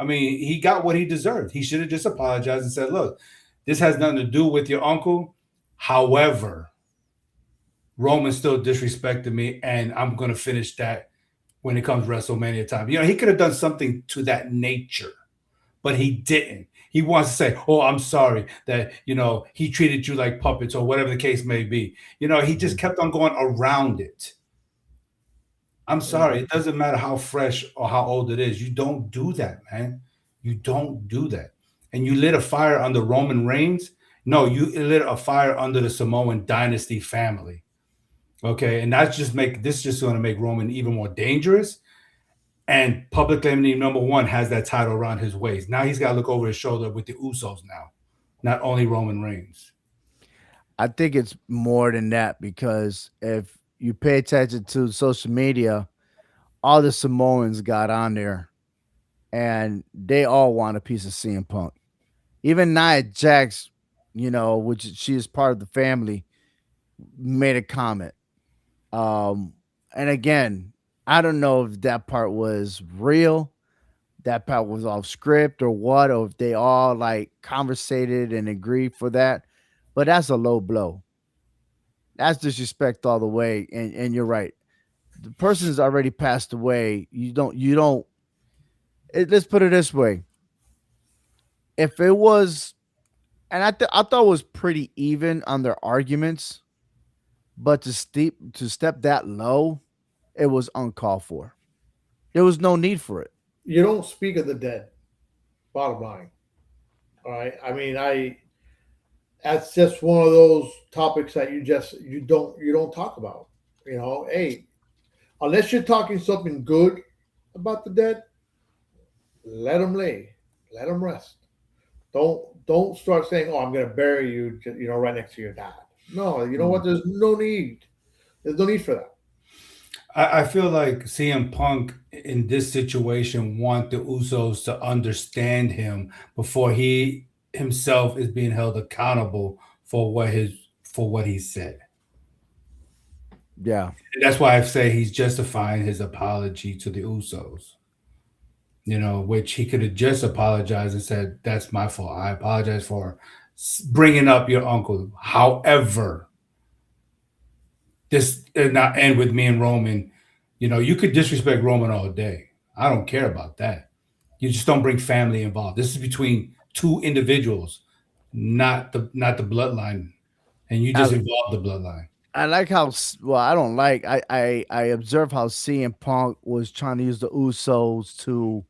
I mean, he got what he deserved. He should have just apologized and said, "Look, this has nothing to do with your uncle. However, Roman still disrespected me, and I'm gonna finish that when it comes WrestleMania time." He could have done something to that nature, but he didn't. He wants to say, "Oh, I'm sorry that he treated you like puppets or whatever the case may be." He just Mm-hmm. kept on going around it. I'm sorry. It doesn't matter how fresh or how old it is. You don't do that, man. You don't do that. And you lit a fire under Roman Reigns. No, you lit a fire under the Samoan dynasty family. Okay, and that's just going to make Roman even more dangerous. And Public Enemy number one has that title around his waist. Now he's got to look over his shoulder with the Usos now, not only Roman Reigns. I think it's more than that because if you pay attention to social media, all the Samoans got on there and they all want a piece of CM Punk. Even Nia Jax, which she is part of the family, made a comment. Um, and again, I don't know if that part was real, that part was off script or what, or if they all like conversated and agreed for that. But that's a low blow. That's disrespect all the way. And you're right. The person's already passed away. You don't let's put it this way. If it was and I thought it was pretty even on their arguments, but to step that low, it was uncalled for. There was no need for it. You don't speak of the dead. Bottom line. All right. I mean, I that's just one of those topics that you don't talk about. Hey, unless you're talking something good about the dead, let them lay, let them rest. Don't don't start saying, "Oh, I'm going to bury you," right next to your dad. No, you know Mm. what? There's no need. There's no need for that. I feel like CM Punk in this situation want the Usos to understand him before he himself is being held accountable for what he said. Yeah. And that's why I say he's justifying his apology to the Usos. Which he could have just apologized and said, "That's my fault. I apologize for bringing up your uncle. However, this did not end with me and Roman. You could disrespect Roman all day. I don't care about that. You just don't bring family involved. This is between two individuals, not the bloodline, and you I just involve the bloodline." I like how well I don't like I observe how CM Punk was trying to use the Usos to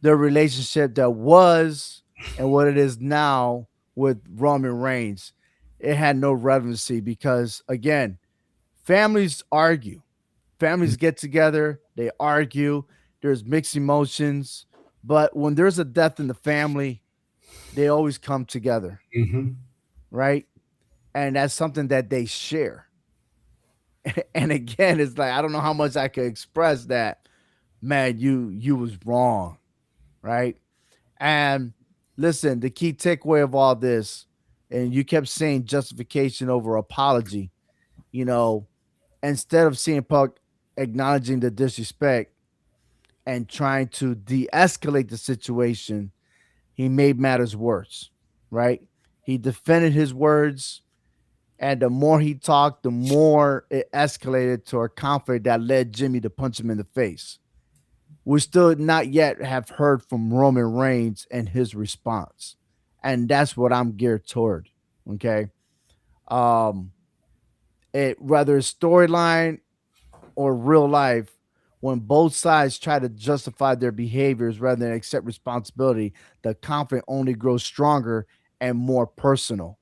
their relationship that was and what it is now with Roman Reigns. It had no relevancy because again, families argue. Families get together, they argue, there's mixed emotions, but when there's a death in the family, they always come together, Mm-hmm. right? And that's something that they share. And again, it's like I don't know how much I could express that. Man, you was wrong, right? And listen, the key takeaway of all this, and you kept saying justification over apology. You know, instead of seeing Puck acknowledging the disrespect and trying to de-escalate the situation, he made matters worse, right? He defended his words, and the more he talked, the more it escalated to a conflict that led Jimmy to punch him in the face. We still not yet have heard from Roman Reigns and his response. And that's what I'm geared toward. Okay. Um, it whether it's storyline or real life, when both sides try to justify their behaviors rather than accept responsibility, the conflict only grows stronger and more personal.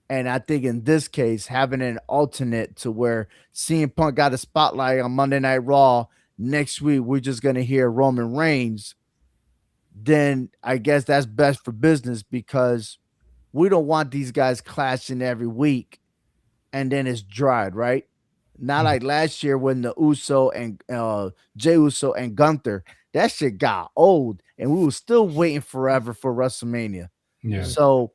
And I think in this case, having an alternate to where CM Punk got a spotlight on Monday Night Raw, next week we're just gonna hear Roman Reigns, then I guess that's best for business because we don't want these guys clashing every week and then it's dried, right? Not like last year when the Uso and Jey Uso and Gunther, that shit got old, and we were still waiting forever for WrestleMania. Yeah, So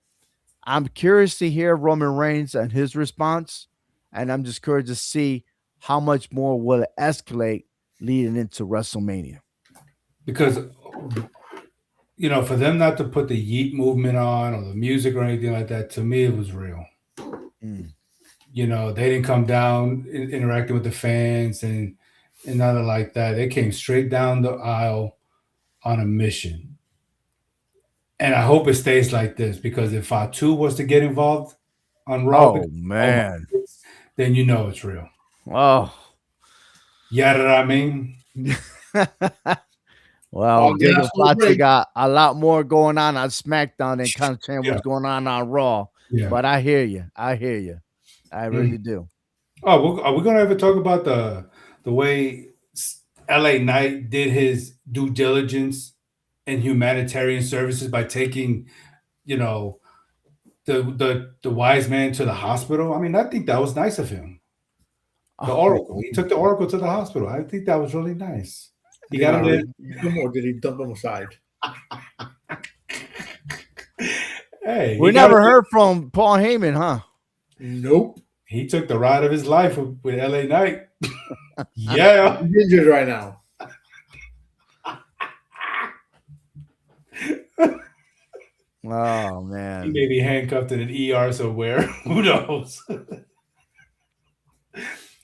I'm curious to hear Roman Reigns and his response, and I'm just curious to see how much more will it escalate leading into WrestleMania. because for them not to put the Yeet movement on or the music or anything like that, to me it was real. Mm. They didn't come down interacting with the fans and nothing like that. They came straight down the aisle on a mission. And I hope it stays like this because if Fatu was to get involved on Raw, Oh oh my man. goodness, then it's real. Oh. Yeah, what I mean? Well, All gas, Jacob no Fatu break. got a lot more going on SmackDown than kind of saying Yeah, what's going on Raw. yeah. But I hear you. I hear you. I Mm. really do. Oh, are we gonna ever talk about the way LA Knight did his due diligence in humanitarian services by taking, you know, the wise man to the hospital? I mean, I think that was nice of him. The Oh, Oracle. He took the Oracle to the hospital. I think that was really nice. He Did got he him there. really keep him or did he dump him aside? Hey, we never heard from Paul Heyman, huh? Nope. he took the ride of his life with LA Knight. Yeah. He's injured right now. Oh He man. may be handcuffed in an ER somewhere. Who knows? But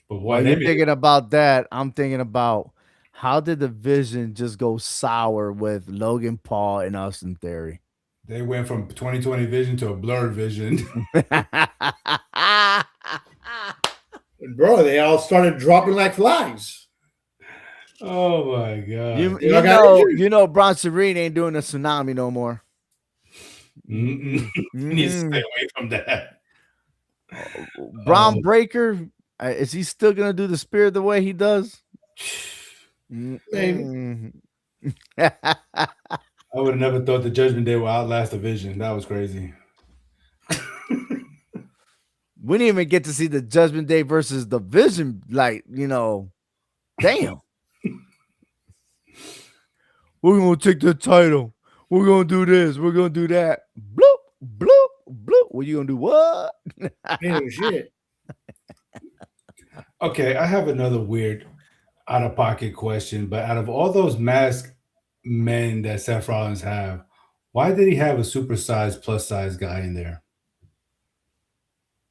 boy, While you're thinking about that, I'm thinking about how did the vision just go sour with Logan Paul and Austin Theory? they went from 2020 vision to a blurred vision. Bro, they all started dropping like flies. Oh my god. you They all you got know injured. you know Bronson Reed ain't doing a tsunami no more. Mm-mm. Mm-mm. He needs to stay Mm-mm. away from that. Braun Oh, Breaker, is he still gonna do the spear the way he does? Maybe. Mm-mm. I would have never thought the Judgment Day would outlast the Vision. That was crazy. We didn't even get to see the Judgment Day versus the Vision. Like, damn. We're gonna take the title. We're gonna do this. We're gonna do that. Bloop, bloop, bloop. What you gonna do? What? Hey, shit. Okay, I have another weird out of pocket question, but out of all those masked men that Seth Rollins have, why did he have a supersized plus size guy in there?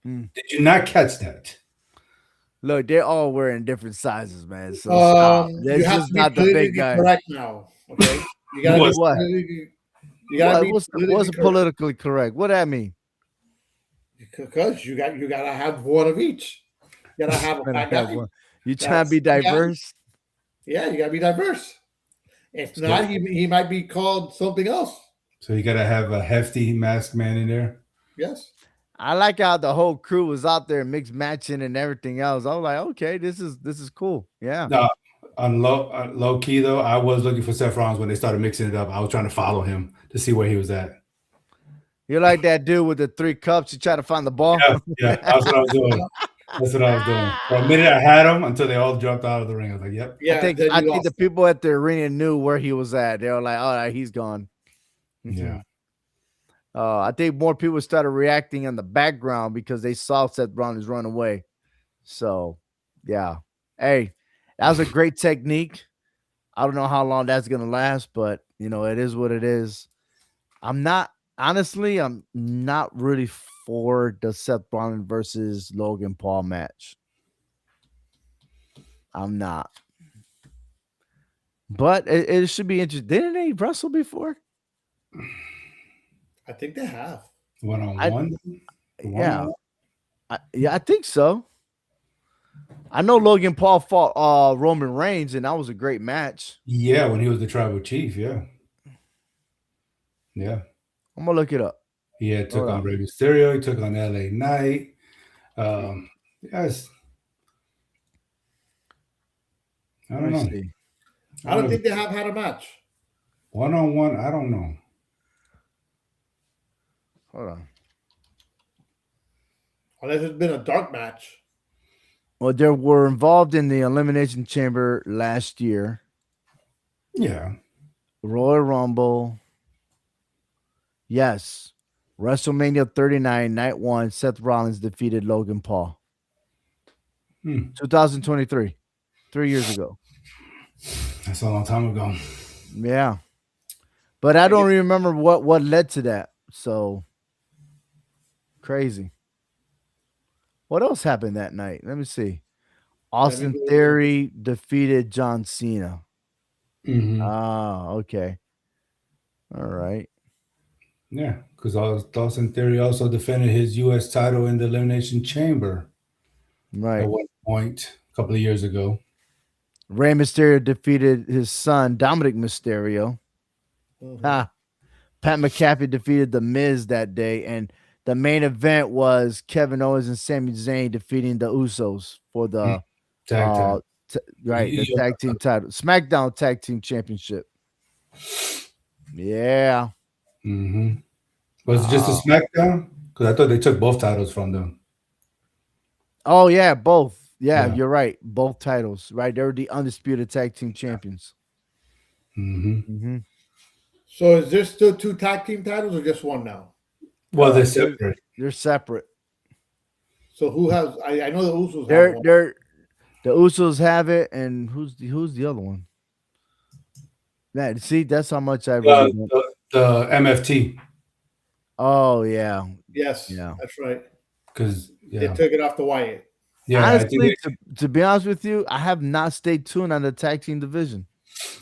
Mm. Did you not catch that? Look, they're all wearing different sizes, man. So stop. You That's have just to be not the big politically guy. correct now. Okay, you gotta be What's What? politically. You gotta be What's politically correct politically correct? What that mean? because you gotta have one of each. You gotta have a Gonna fat have guy. one. You Gotta have trying to be a skinny guy. diverse? Yeah, you gotta be diverse. If so, not, he might be called something else. so you gotta have a hefty masked man in there? Yes. I like how the whole crew was out there mixed matching and everything else. I was like, okay, this is cool. Yeah. No, on low key though, I was looking for Seth Rollins when they started mixing it up. I was trying to follow him to see where he was at. You're like that dude with the 3 cups. You try to find the ball. Yeah, yeah, that's what I was doing. That's what I was doing. For a minute, I had him until they all jumped out of the ring. I was like, "Yep." I Yeah. think Then I you think the lost. people at the arena knew where he was at. They were like, "All right, he's gone." Yeah. I think more people started reacting in the background because they saw Seth Rollins run away. So, yeah. Hey, that was a great technique. I don't know how long that's gonna last, but it is what it is. I'm not honestly, I'm not really for the Seth Rollins versus Logan Paul match. I'm not. But it should be interesting. Didn't they wrestle before? I think they have. One on I one. yeah. I think so. I know Logan Paul fought Roman Reigns, and that was a great match. Yeah, when he was the tribal chief. Yeah, yeah. I'm gonna look it up. He had took Hold on on. Rey Mysterio. He took on LA Knight. Yes, I Let don't me know. see. I I don't don't know. think they have had a match One on one, I don't know. Hold on. unless it's been a dark match. Well, they were involved in the Elimination Chamber last year, Yeah. Royal Rumble. Yes. WrestleMania 39, Night 1, Seth Rollins defeated Logan Paul. Hmm. 2023, 3 years ago. That's a long time ago. Yeah. But I I don't guess remember what led to that. So crazy. What else happened that night? Let me see. let me Austin go. Theory defeated John Cena. Hmm. Ah, okay. All right. Yeah, because Dawson Theory also defended his U.S. title in the Elimination Chamber at Right. one point a couple of years ago. Rey Mysterio defeated his son, Dominic Mysterio. Mhm. Ha. Pat McAfee defeated The Miz that day. And the main event was Kevin Owens and Sami Zayn defeating the Usos for Hmm. the Tag uh time. the tag team title. SmackDown Tag Team Championship. Yeah. Mm-hmm. Was it just a Uh, SmackDown? Because I thought they took both titles from them. oh yeah, both. Yeah, Yeah. you're right. Both titles, right? They were the undisputed tag team champions. Mm-hmm. Hmm. So is there still two tag team titles or just one now? Well, they're They're separate. they're separate. So who has? I know the Usos have They're one. they're the Usos have it, and who's the other one? Man, see, that's how much I really don't. The MFT. Oh yeah, Yes, yeah. that's right. Because, They yeah. took it off the Wyatt. Yeah, I think Honestly, to be honed with you, I have not stayed tuned on the tag team division.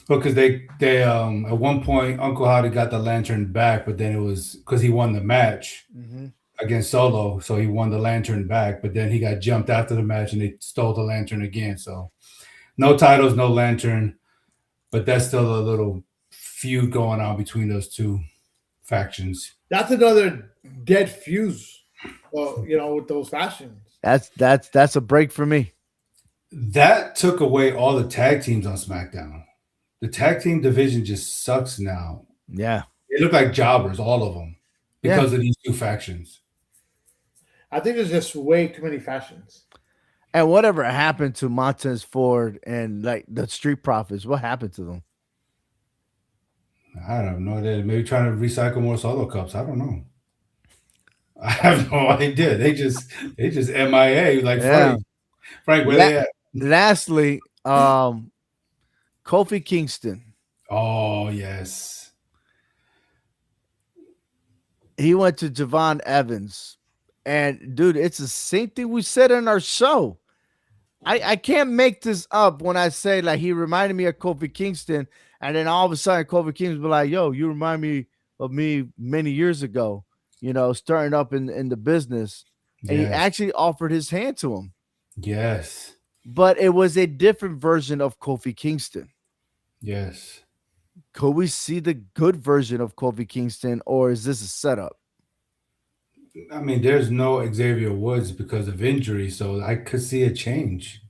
because they at one point Uncle Howdy got the lantern back, but then it was because he won the match Hmm. against Solo, so he won the lantern back. But then he got jumped after the match, and they stole the lantern again. So no titles, no lantern, but that's still a little feud going on between those two factions. That's another dead fuse. With those fashions. That's a break for me. That took away all the tag teams on SmackDown. The tag team division just sucks now. Yeah, They look like jobbers, all of them, yeah. because of these two factions. I think there's just way too many fashions. And whatever happened to Montez Ford and like the Street Profits? What happened to them? I have no idea. Maybe trying to recycle more solo cups. I don't know. I have no idea. They just MIA like Yeah. Frank. Frank, where La- they at? lastly, Kofi Kingston. Oh yes. He went to Javon Evans. And dude, it's the same thing we said in our show. I can't make this up when I say like he reminded me of Kofi Kingston, and then all of a sudden Kofi Kingston be like, "Yo, you remind me of me many years ago." Starting up in the business, and he Yes. actually offered his hand to him, Yes. but it was a different version of Kofi Kingston. Yes. Could we see the good version of Kofi Kingston, or is this a setup? I mean, there's no Xavier Woods because of injury, so I could see a change.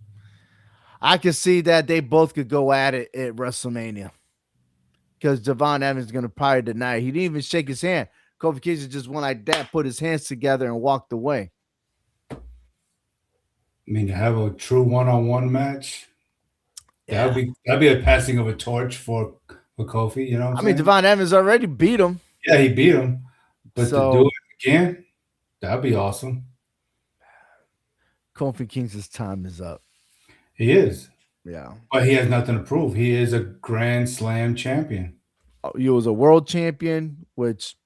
I could see that they both could go at it at WrestleMania because Javon Evans is going to probably deny it. He didn't even shake his hand. Kofi Kingston just went like that, put his hands together, and walked away. I mean, to have a true one-on-one match, Yeah. that'd be a passing of a torch for Kofi. You know what I'm I mean, saying? Javon Evans already beat him. Yeah, he beat him, but to do So it again, that'd be awesome. Kofi Kingston's time is up. He is, Yeah. but he has nothing to prove. He is a Grand Slam champion. He was a world champion, which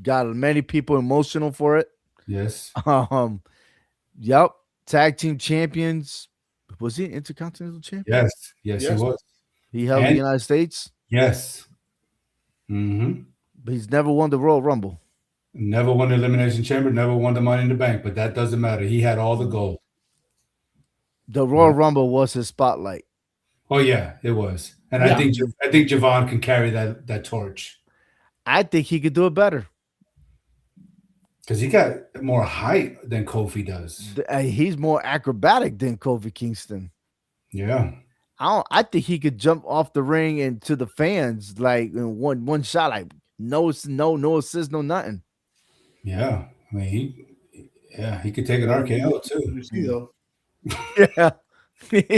got many people emotional for it. Yes, Um, yep. Tag team champions. Was he an intercontinental champion? yes, he Yes. was, He held the and United States, yes, hmm but he's never won the Royal Rumble. never won the Elimination Chamber, never won the Money in the Bank, but that doesn't matter. He had all the Mm. gold. The Royal Yeah. Rumble was his spotlight. Oh yeah, it was, and I Yeah. think Mhm. I think Javon can carry that torch I think he could do it better. because he got more height than Kofi does. He's more acrobatic than Kofi Kingston. Yeah, I think he could jump off the ring and to the fans like in one shot, like no assist, no nothing. yeah. I mean, he could take an Well, RKO too. you see Mm. though. Yeah,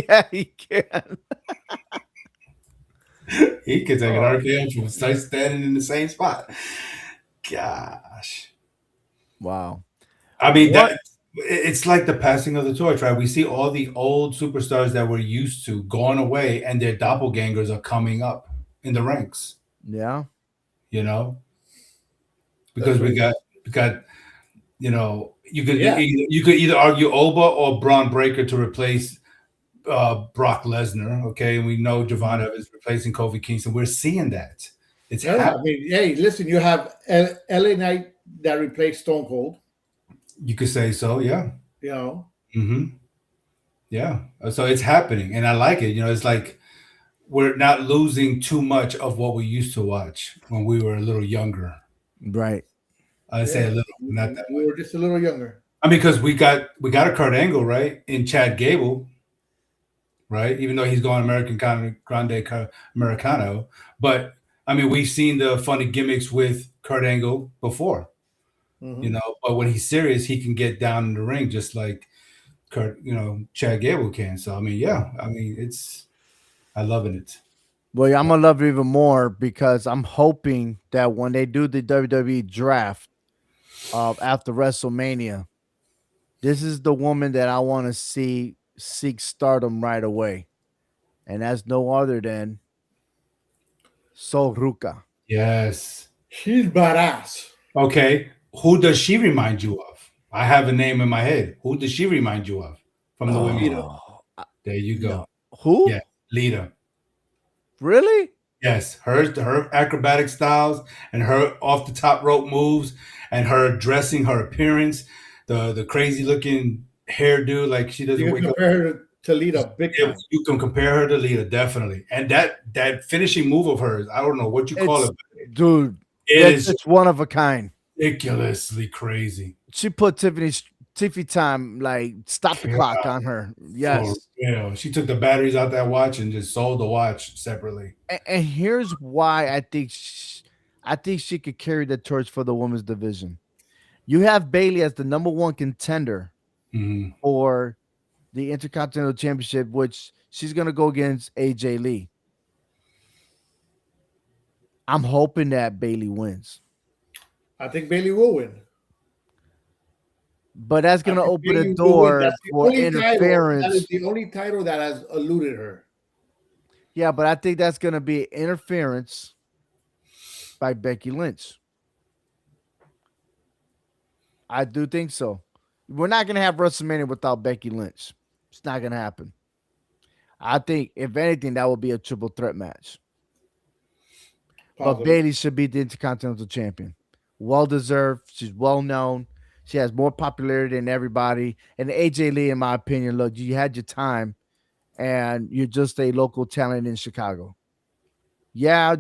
yeah, he can. He could take an Oh, RKO from standing in the same spot. Gosh. wow. I mean What? that it's like the passing of the torch, right? We see all the old superstars that we're used to going away, and their doppelgangers are coming up in the ranks. Yeah, You know, That's because we right. got we got Yeah. you could either argue Oba or Braun Breaker to replace Brock Lesnar. Okay, and we know Javon mhm, Evans replacing Kofi Kingston. We're seeing that. It's No, no. I happening. mean, hey, listen, you have LA Knight that replaced Stone Cold. You could say so. Yeah. You know, Hmm. Yeah. So it's happening, and I like it. It's like we're not losing too much of what we used to watch when we were a little younger. right. I say a yeah, little, not that we much. were just a little younger. I mean, because we got a Kurt Angle right in Chad Gable, right? Even though he's going Grande Americano, but I mean, we've seen the funny gimmicks with Kurt Angle before, Hmm. But when he's serious, he can get down in the ring just like Chad Gable can. So I mean, yeah, I mean, I loving it. Well, I'm gonna love it even more because I'm hoping that when they do the WWE draft after WrestleMania, this is the woman that I want to see seek stardom right away, and that's no other than Sol Ruka. Yes. She's badass. Okay. Who does she remind you of? I have a name in my head. Who does she remind you of from the women's? Lita. Oh There you no, go. who Yeah, Lita. really? Yes, her acrobatic styles and her off the top rope moves and her dressing, her appearance, the crazy looking hairdo, like she doesn't You can wake up. compare her to Lita big If time. you can compare her to Lita, definitely. And that finishing move of hers, I don't know what you call It's it. dude, It that's is it's one of a kind. ridiculously crazy. She put Tiffany time like stop the clock on her. For Yes, real. She took the batteries out that watch and just sold the watch separately. and here's why I think she could carry the torch for the women's division. You have Bailey as the number one contender Hmm. for the Intercontinental Championship, which she's gonna go against AJ Lee. I'm hoping that Bailey wins, I think Bailey will win. but that's I gonna think open a Bailey will win. door That's the for only title. That is interference. the only title that has eluded her. Yeah, but I think that's gonna be interference by Becky Lynch. I do think so. We're not gonna have WrestleMania without Becky Lynch. It's not gonna happen. I think if anything, that will be a triple threat match. But Possibly. Bailey should be the Intercontinental Champion. Well deserved. She's well known. She has more popularity than everybody. And AJ Lee, in my opinion, look, you had your time, and you're just a local talent in Chicago. Yeah, I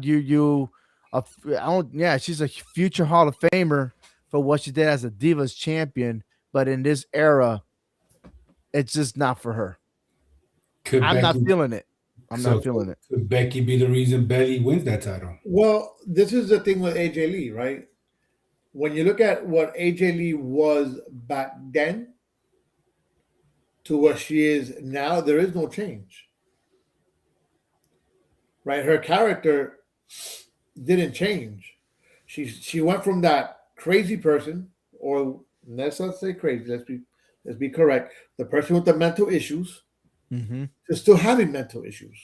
don't. Yeah, she's a future Hall of Famer for what she did as a Divas champion. But in this era, it's just not for her. Could I'm not Becky feeling it. I'm not so feeling it. could Becky be the reason Bailey wins that title? Well, this is the thing with AJ Lee, right? When you look at what AJ Lee was back then to what she is now, there is no change, right? Her character didn't change. She went from that crazy person, or let's not say crazy. Let's be correct. The person with the mental issues Hmm. to still having mental issues.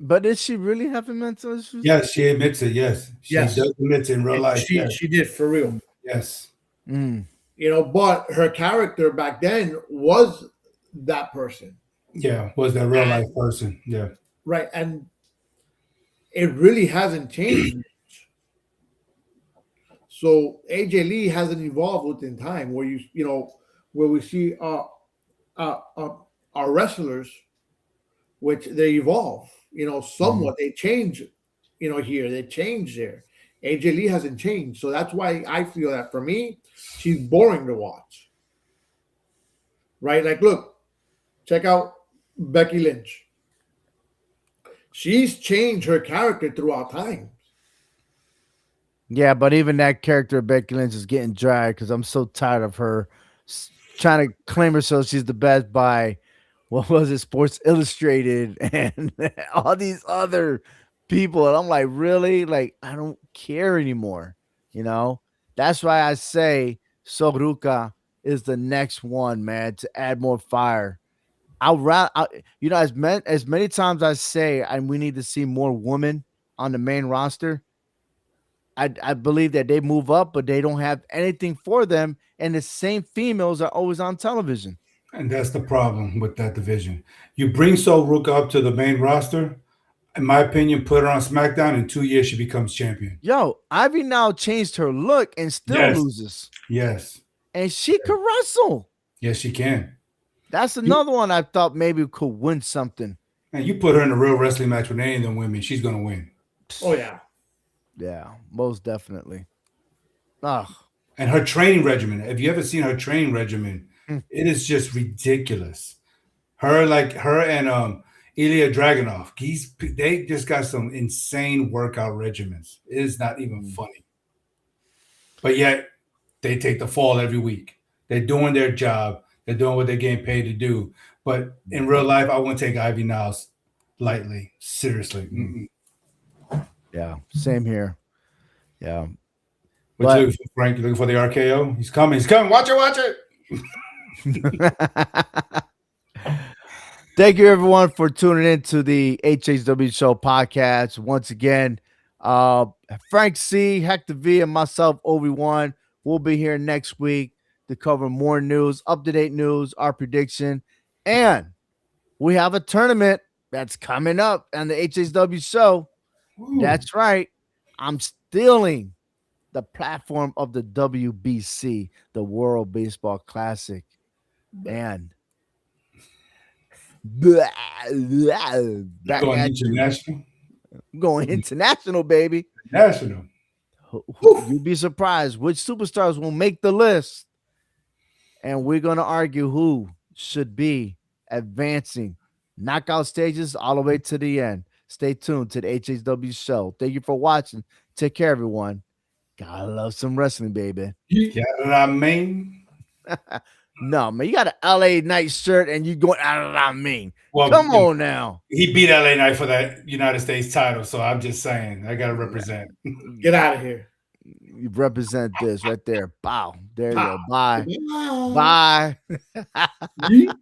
But is she really having mental issues? Yes, she admits it. Yes, she Yes, does admit it in real life. she Yes, she did for real. yes, Mm. But her character back then was that person, yeah. Was that real life and person? Yeah, right, and it really hasn't changed. So AJ Lee hasn't evolved within time, where where we see are wrestlers, which they evolve. Mhm. Somewhat they change. Here they change there. AJ Lee hasn't changed, so that's why I feel that for me, she's boring to watch. Right? Like, look, check out Becky Lynch. She's changed her character throughout time. Yeah, but even that character of Becky Lynch is getting dry because I'm so tired of her trying to claim herself she's the best by what was it, Sports Illustrated and all these other people. And I'm like, really? Like, I don't care anymore. You know, that's why I say Soruka is the next one, man, to add more fire. As many times I say, and we need to see more women on the main roster. I believe that they move up, but they don't have anything for them, and the same females are always on television. And that's the problem with that division. You bring Sol Ruka up to the main roster. In my opinion, put her on SmackDown. In 2 years, she becomes champion. Yo, Ivy now changed her look and still Yes, loses, yes, and she could wrestle. yes, she can. That's You another one I thought maybe could win something. and you put her in a real wrestling match with any of them women, she's gonna win. Oh yeah. Yeah, most definitely. Ugh. And her training regimen. Have you ever seen her training regimen? Mm, It is just ridiculous. Her and Ilya Dragunov. They just got some insane workout regimens. It is not even mm, funny. But yet they take the fall every week. They're doing their job. They're doing what they're getting paid to do. But in mm, real life, I wouldn't take Ivy Niles lightly. Seriously. mm. Mm-mm. Yeah, same here. Yeah, What you but looking for, Frank? You looking for the RKO? He's coming. He's coming. Watch it. Watch it. thank you everyone for tuning in to the HHW Show podcast. Once again, uh Frank C, Hector V, and myself, Obi-Wan, will be here next week to cover more news, up-to-date news, our prediction, and we have a tournament that's coming up on the HHW Show. Ooh. That's right. I'm stealing the platform of the WBC, the World Baseball Classic. And You back going at you. international? I'm going international, baby. National. You'd be surprised which superstars will make the list. And we're going to argue who should be advancing knockout stages all the way to the end. Stay tuned to the HHW Show. Thank you for watching. Take care, everyone. Gotta love some wrestling, baby. Yeah, I mean. No, man, you got an LA Knight shirt and you going out of I mean. Well, Come on now. he beat LA Knight for that United States title, so I'm just saying I gotta represent. Get out of here. You represent this right there. Bow. There you go. Pow. Bye. Bye. Bye. Yeet.